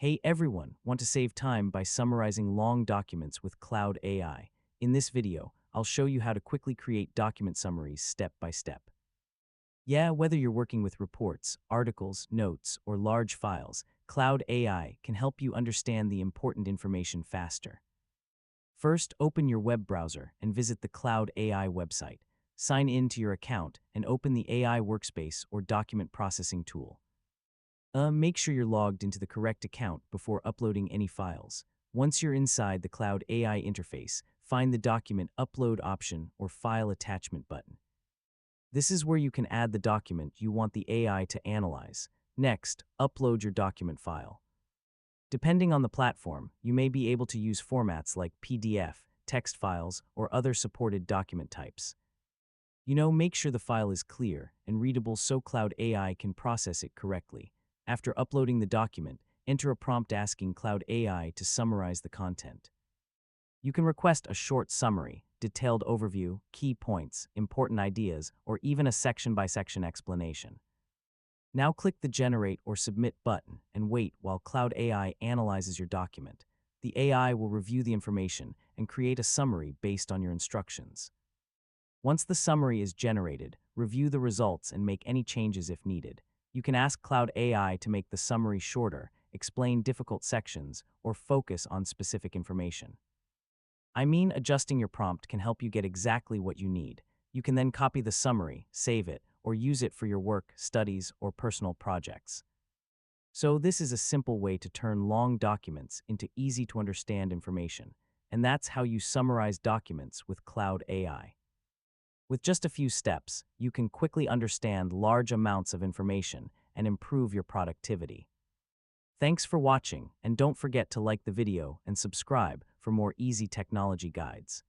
Hey everyone, want to save time by summarizing long documents with Cloud AI? In this video, I'll show you how to quickly create document summaries step by step. Yeah, whether you're working with reports, articles, notes, or large files, Cloud AI can help you understand the important information faster. First, open your web browser and visit the Cloud AI website. Sign in to your account and open the AI workspace or document processing tool. Make sure you're logged into the correct account before uploading any files. Once you're inside the Cloud AI interface, find the Document Upload option or File Attachment button. This is where you can add the document you want the AI to analyze. Next, upload your document file. Depending on the platform, you may be able to use formats like PDF, text files, or other supported document types. Make sure the file is clear and readable so Cloud AI can process it correctly. After uploading the document, enter a prompt asking Cloud AI to summarize the content. You can request a short summary, detailed overview, key points, important ideas, or even a section-by-section explanation. Now click the Generate or Submit button and wait while Cloud AI analyzes your document. The AI will review the information and create a summary based on your instructions. Once the summary is generated, review the results and make any changes if needed. You can ask Cloud AI to make the summary shorter, explain difficult sections, or focus on specific information. Adjusting your prompt can help you get exactly what you need. You can then copy the summary, save it, or use it for your work, studies, or personal projects. So this is a simple way to turn long documents into easy-to-understand information, and that's how you summarize documents with Cloud AI. With just a few steps, you can quickly understand large amounts of information and improve your productivity. Thanks for watching, and don't forget to like the video and subscribe for more easy technology guides.